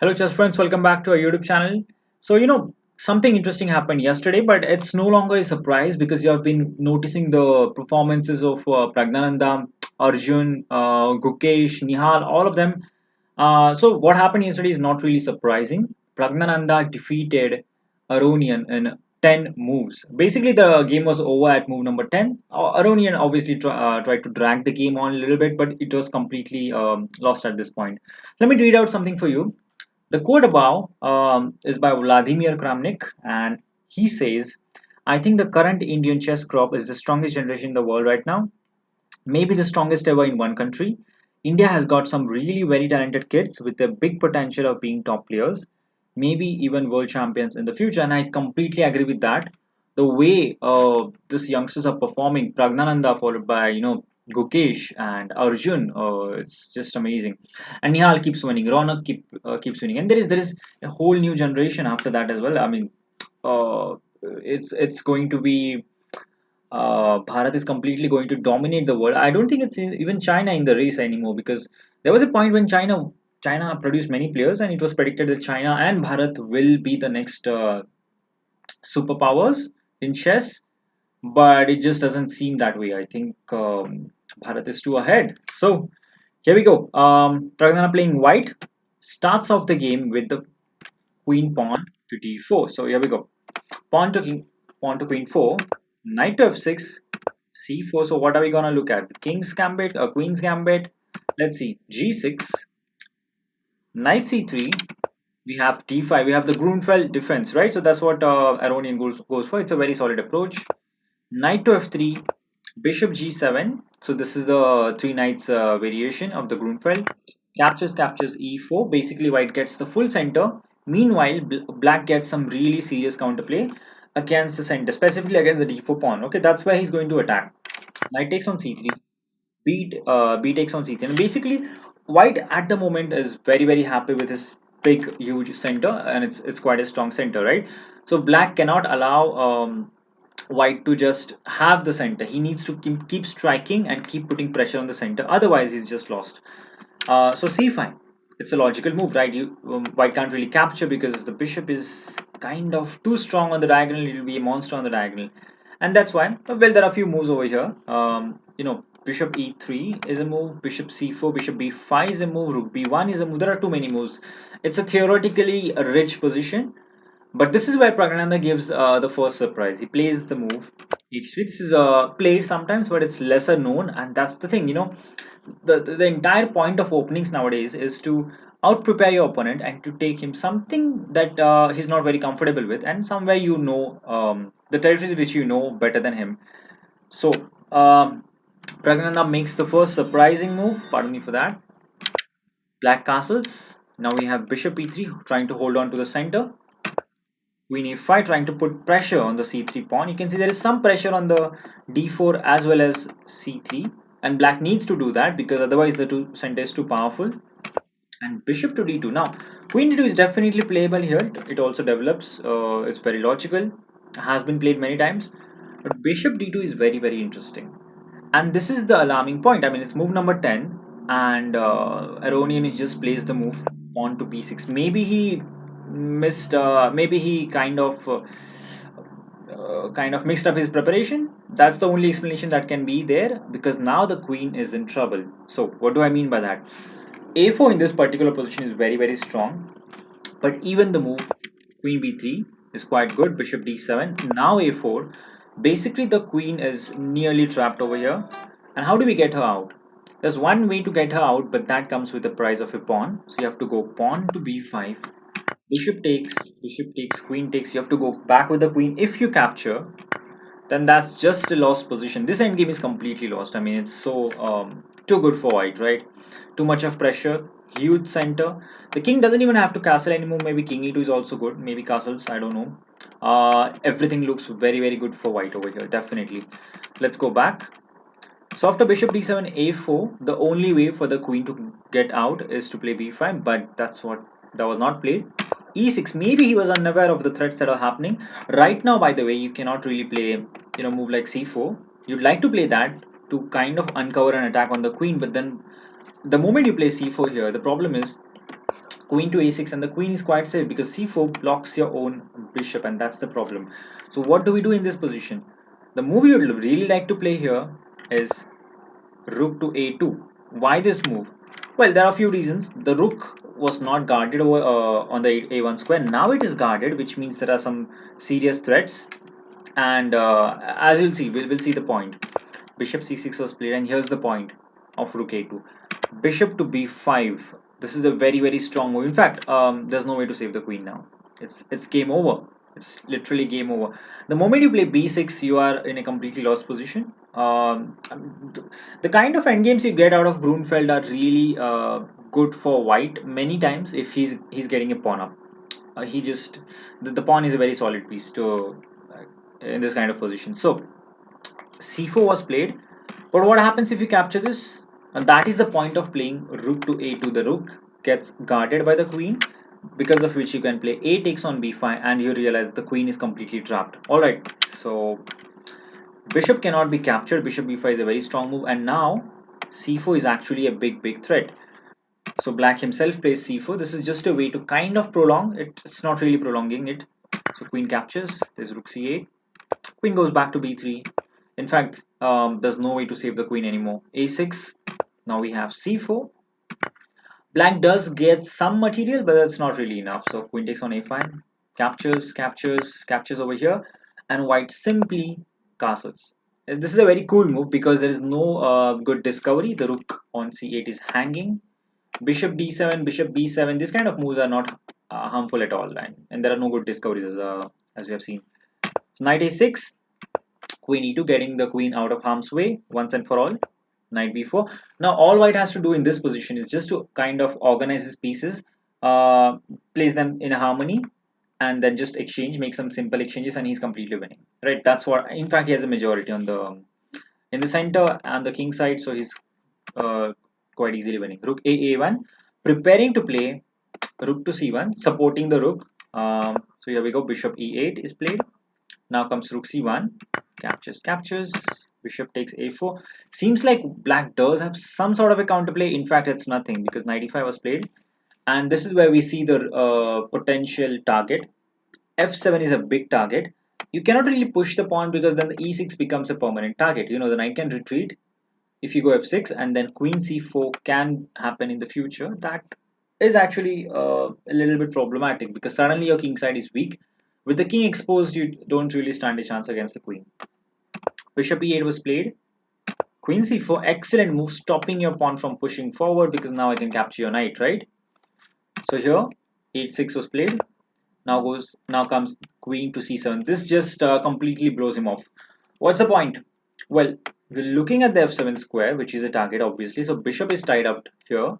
Hello, chess friends. Welcome back to our YouTube channel. Something interesting happened yesterday, but it's no longer a surprise because you have been noticing the performances of Praggnanandhaa, Arjun, Gukesh, Nihal, all of them. So what happened yesterday is not really surprising. Praggnanandhaa defeated Aronian in 10 moves. Basically, the game was over at move number 10. Aronian obviously tried to drag the game on a little bit, but it was completely lost at this point. Let me read out something for you. The quote above is by Vladimir Kramnik, and he says, I think the current Indian chess crop is the strongest generation in the world right now, maybe the strongest ever in one country. India has got some really very talented kids with a big potential of being top players, maybe even world champions in the future. And I completely agree with that. The way these youngsters are performing, Pragnananda followed by Gukesh and Arjun, it's just amazing. And Nihal keeps winning, Ronak keeps winning, and there is a whole new generation after that as well. I mean, it's going to be Bharat is completely going to dominate the world. I don't think it's even China in the race anymore because there was a point when China produced many players and it was predicted that China and Bharat will be the next superpowers in chess, but it just doesn't seem that way. I think Bharat is too ahead. So here we go. Pragnana playing white starts off the game with the queen pawn to d4. So here we go. Pawn to king, pawn to queen 4, knight to f6, c4. So what are we gonna look at? King's gambit, a queen's gambit. Let's see. g6, knight c3. We have d5. We have the Grunfeld defense, right? So that's what Aronian goes for. It's a very solid approach. Knight to f3, bishop g7. So this is the three knights variation of the Grunfeld. Captures e4. Basically, white gets the full center. Meanwhile, black gets some really serious counterplay against the center, specifically against the d4 pawn. Okay, that's where he's going to attack. Knight takes on c3, b takes on c3, and basically, white at the moment is very happy with his big huge center, and it's quite a strong center, right? So black cannot allow white to just have the center. He needs to keep striking and keep putting pressure on the center. Otherwise, he's just lost. So c5, it's a logical move, right? White can't really capture because the bishop is kind of too strong on the diagonal. It will be a monster on the diagonal, and that's why. Well, there are a few moves over here. Bishop e3 is a move. Bishop c4, bishop b5 is a move. Rook b1 is a move. There are too many moves. It's a theoretically rich position, but this is where Pragnanandhaa gives the first surprise. He plays the move h3. This is played sometimes, but it's lesser known, and that's the thing. The entire point of openings nowadays is to out prepare your opponent and to take him something that he's not very comfortable with, and somewhere the territories which you know better than him. So Pragnanandhaa makes the first surprising move. Pardon me for that. Black castles. Now we have bishop e3 trying to hold on to the center. Queen e5 trying to put pressure on the c3 pawn. You can see there is some pressure on the d4 as well as c3, and black needs to do that because otherwise the two center is too powerful. And bishop to d2. Now queen d2 is definitely playable here. It also develops. It's very logical. Has been played many times. But bishop d2 is very interesting. And this is the alarming point. I mean, it's move number 10, and Aronian is just plays the move pawn to b6. Maybe he missed. Maybe he kind of mixed up his preparation. That's the only explanation that can be there because now the queen is in trouble. So what do I mean by that? A4 in this particular position is very strong, but even the move queen b3 is quite good. Bishop d7. Now a4. Basically, the queen is nearly trapped over here. And how do we get her out? There's one way to get her out, but that comes with the price of a pawn. So you have to go pawn to b5. Bishop takes, queen takes. You have to go back with the queen. If you capture, then that's just a lost position. This endgame is completely lost. I mean, it's so too good for white, right? Too much of pressure, huge center. The king doesn't even have to castle anymore. Maybe king e2 is also good. Maybe castles, I don't know. Everything looks very good for white over here, definitely. Let's go back. So after bishop d7, a4, the only way for the queen to get out is to play b5, but that was not played. E6, maybe he was unaware of the threats that are happening. Right now, by the way, you cannot really play, move like c4. You'd like to play that to kind of uncover an attack on the queen, but then the moment you play c4 here, the problem is queen to a6, and the queen is quite safe because c4 blocks your own bishop, and that's the problem. So what do we do in this position? The move you'd really like to play here is rook to a2. Why this move? Well, there are a few reasons. The rook was not guarded over, on the a1 square. Now it is guarded, which means there are some serious threats. And as you'll see, we'll see the point. Bishop c6 was played, and here's the point of rook a2. Bishop to b5. This is a very strong move. In fact, there's no way to save the queen now. It's game over. It's literally game over. The moment you play b6, you are in a completely lost position. The kind of endgames you get out of Grunfeld are really good for white many times if he's getting a pawn up. He just the pawn is a very solid piece to in this kind of position. So c4 was played, but what happens if you capture this? And that is the point of playing rook to a2. The rook gets guarded by the queen, because of which you can play a takes on b5, and you realize the queen is completely trapped. All right, so bishop cannot be captured. Bishop b5 is a very strong move, and now c4 is actually a big threat. So black himself plays c4. This is just a way to kind of prolong it. It's not really prolonging it. So queen captures. There's rook c8. Queen goes back to b3. In fact, there's no way to save the queen anymore. a6. Now we have c4. Black does get some material, but that's not really enough. So queen takes on a5. Captures over here. And white simply castles. This is a very cool move because there is no good discovery. The rook on c8 is hanging. Bishop d7, bishop b7. These kind of moves are not harmful at all. And there are no good discoveries as we have seen. So knight a6. Queen e2, getting the queen out of harm's way once and for all. Knight b4. Now all white has to do in this position is just to kind of organize his pieces, uh, place them in harmony, and then just exchange, make some simple exchanges, and he's completely winning. Right? That's what. In fact, he has a majority on the in the center and the king side, so he's uh, quite easily winning. Rook a1, preparing to play rook to c1, supporting the rook. So here we go. Bishop e8 is played. Now comes rook c1, captures, bishop takes a4. Seems like black does have some sort of a counterplay. In fact, it's nothing because knight e5 was played. And this is where we see the potential target. f7 is a big target. You cannot really push the pawn because then the e6 becomes a permanent target. You know, the knight can retreat if you go f6, and then queen c4 can happen in the future. That is actually a little bit problematic because suddenly your king side is weak. With the king exposed, you don't really stand a chance against the queen. Bishop e8 was played. Queen c4, excellent move, stopping your pawn from pushing forward because now I can capture your knight, right? So here, h6 was played. Now comes queen to c7. This just completely blows him off. What's the point? Well, we're looking at the f7 square, which is a target, obviously. So bishop is tied up here.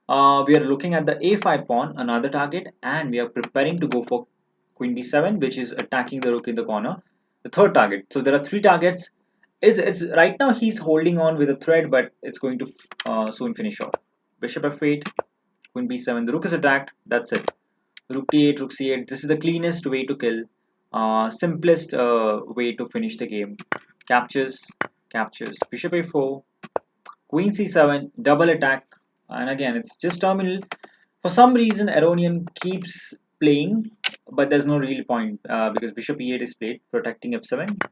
We are looking at the a5 pawn, another target, and we are preparing to go for queen b7, which is attacking the rook in the corner, the third target. So there are three targets. It's right now he's holding on with a thread, but it's going to soon finish off. Bishop f8, queen b7. The rook is attacked. That's it. Rook d8, rook c8. This is the cleanest way to kill, simplest way to finish the game. Captures. Bishop a4, queen c7, double attack, and again it's just terminal. For some reason, Aronian keeps playing, but there's no real point because bishop e8 is played, protecting f7.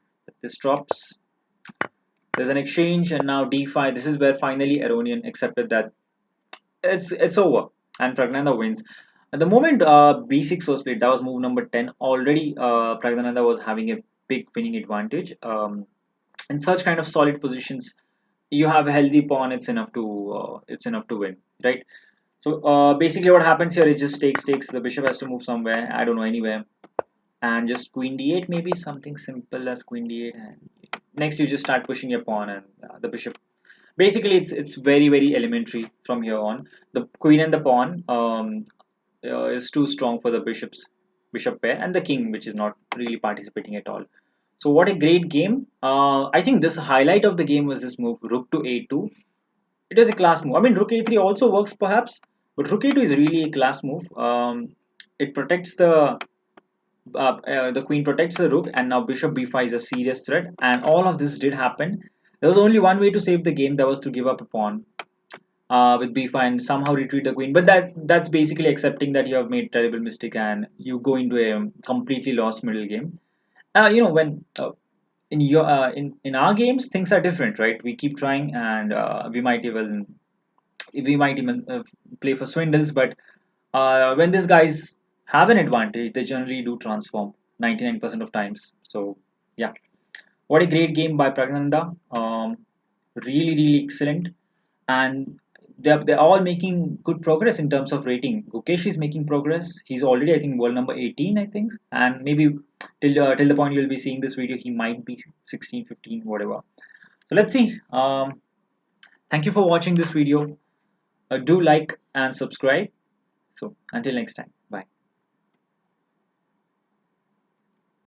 This drops. There's an exchange, and now d5. This is where finally Aronian accepted that it's over, and Praggnanandhaa wins. At the moment b6 was played, that was move number 10. Already, Praggnanandhaa was having a big winning advantage. In such kind of solid positions, you have a healthy pawn. It's enough to win, right? So basically, what happens here is just takes. The bishop has to move somewhere. I don't know, anywhere, and just queen d8, maybe something simple as queen d8. And next, you just start pushing your pawn, and the bishop. Basically, it's very elementary from here on. The queen and the pawn is too strong for the bishop pair, and the king, which is not really participating at all. So what a great game. I think this highlight of the game was this move, rook to a2. It is a class move. I mean, rook a3 also works perhaps, but rook a2 is really a class move. It protects the queen protects the rook, and now bishop b5 is a serious threat. And all of this did happen. There was only one way to save the game, that was to give up a pawn. with b5 and somehow retreat the queen. But that's basically accepting that you have made terrible mistake and you go into a completely lost middle game. When in our games things are different, right? We keep trying, and we might even play for swindles. But when these guys have an advantage, they generally do transform 99% of times. So yeah, what a great game by Praggnanandhaa. Really, really excellent. And they're all making good progress in terms of rating. Gukesh is making progress. He's already, I think, world number 18, I think. And maybe till the point you'll be seeing this video, he might be 16, 15, whatever. So let's see. Thank you for watching this video. Do like and subscribe. So until next time.